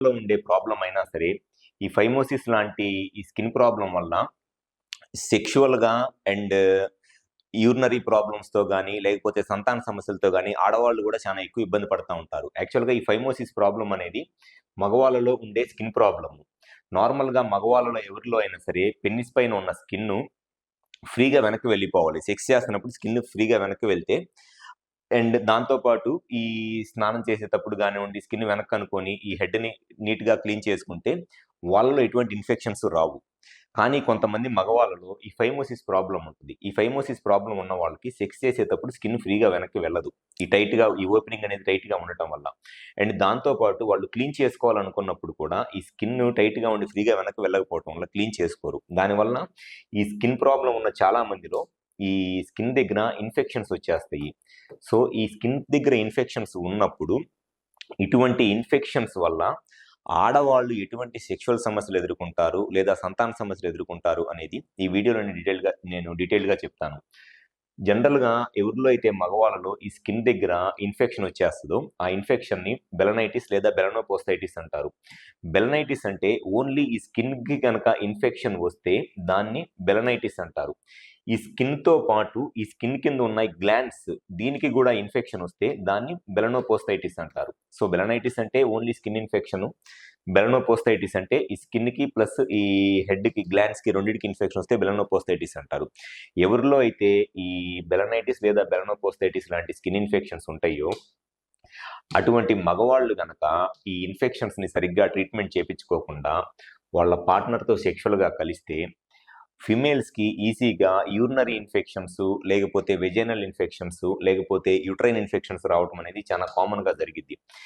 లో ఉండే ప్రాబ్లమ్ అయినా సరే, ఈ ఫైమోసిస్ లాంటి ఈ స్కిన్ ప్రాబ్లమ్ వల్ల సెక్షువల్‌గా అండ్ యూరినరీ ప్రాబ్లమ్స్‌తో గాని, లేకపోతే సంతాన సమస్యలతో గాని ఆడవాళ్ళు గూడా చాలా ఎక్కువ ఇబ్బంది పడతా ఉంటారు. యాక్చువల్‌గా ఈ ఫైమోసిస్ ప్రాబ్లమ్ అనేది మగవాళ్ళలో ఉండే స్కిన్ ప్రాబ్లమ్. నార్మల్‌గా మగవాళ్ళలో ఎవరిలో అయినా సరే పెన్నిస్ పైన ఉన్న స్కిన్ను ఫ్రీగా వెనక్కి వెళ్ళిపోవాలి. సెక్స్ చేస్తున్నప్పుడు స్కిన్ ఫ్రీగా వెనక్కి వెళ్తే అండ్ దాంతో పాటు ఈ స్నానం చేసేటప్పుడు గానివ్వండి, స్కిన్ వెనక్కనుకొని ఈ హెడ్‌ని నీట్‌గా క్లీన్ చేసుకుంటే వాళ్ళలో ఎటువంటి ఇన్ఫెక్షన్స్ రావు. కానీ కొంతమంది మగవాళ్ళలో ఈ ఫైమోసిస్ ప్రాబ్లమ్ ఉంటుంది. ఈ ఫైమోసిస్ ప్రాబ్లమ్ ఉన్న వాళ్ళకి సెక్స్ చేసేటప్పుడు స్కిన్ ఫ్రీగా వెనక్కి వెళ్ళదు. ఈ ఓపెనింగ్ అనేది టైట్‌గా ఉండటం వల్ల. అండ్ దాంతో పాటు వాళ్ళు క్లీన్ చేసుకోవాలనుకున్నప్పుడు కూడా ఈ స్కిన్ టైట్‌గా ఉండి ఫ్రీగా వెనక్కి వెళ్ళకపోవటం వల్ల క్లీన్ చేసుకోరు. దానివల్ల ఈ స్కిన్ ప్రాబ్లమ్ ఉన్న చాలా మందిలో ఈ స్కిన్ దగ్గర ఇన్ఫెక్షన్స్ వచ్చేస్తాయి. సో, ఈ స్కిన్ దగ్గర ఇన్ఫెక్షన్స్ ఉన్నప్పుడు ఇటువంటి ఇన్ఫెక్షన్స్ వల్ల ఆడవాళ్ళు ఎటువంటి సెక్షువల్ సమస్యలు ఎదుర్కొంటారు, లేదా సంతాన సమస్యలు ఎదుర్కొంటారు అనేది ఈ వీడియోలో నేను డీటెయిల్‌గా చెప్తాను. జనరల్‌గా ఎవరిలో అయితే మగవాళ్ళలో ఈ స్కిన్ దగ్గర ఇన్ఫెక్షన్ వచ్చేస్తదో, ఆ ఇన్ఫెక్షన్‌ని బెలనైటిస్ లేదా బెలనోపోస్టైటిస్ అంటారు. బెలనైటిస్ అంటే ఓన్లీ ఈ స్కిన్‌కి గనక ఇన్ఫెక్షన్ వస్తే దాన్ని బెలనైటిస్ అంటారు. ఈ స్కిన్‌తో పాటు ఈ స్కిన్ కింద ఉన్న గ్లాండ్స్ దీనికి గూడా ఇన్ఫెక్షన్ వస్తే దాన్ని బెలనోపోస్టైటిస్ అంటారు. సో, బెలనైటిస్ అంటే ఓన్లీ స్కిన్ ఇన్ఫెక్షను. బెలనోపోస్టైటిస్ అంటే ఈ స్కిన్‌కి ప్లస్ ఈ హెడ్‌కి గ్లాండ్స్‌కి రెండిటికి ఇన్ఫెక్షన్ వస్తే బెలనోపోస్టైటిస్ అంటారు. ఎవరిలో అయితే ఈ బెలనైటిస్ లేదా బెలనోపోస్టైటిస్ లాంటి స్కిన్ ఇన్ఫెక్షన్స్ ఉంటాయో, అటువంటి మగవాళ్ళు గనక ఈ ఇన్ఫెక్షన్స్‌ని సరిగ్గా ట్రీట్మెంట్ చేపించుకోకుండా వాళ్ళ పార్ట్నర్‌తో సెక్షువల్‌గా కలిస్తే ఫీమేల్స్‌కి ఈజీగా యూరినరీ ఇన్ఫెక్షన్స్, లేకపోతే వెజైనల్ ఇన్ఫెక్షన్స్, లేకపోతే యూట్రైన్ ఇన్ఫెక్షన్స్ రావటం అనేది చాలా కామన్‌గా జరిగిద్ది.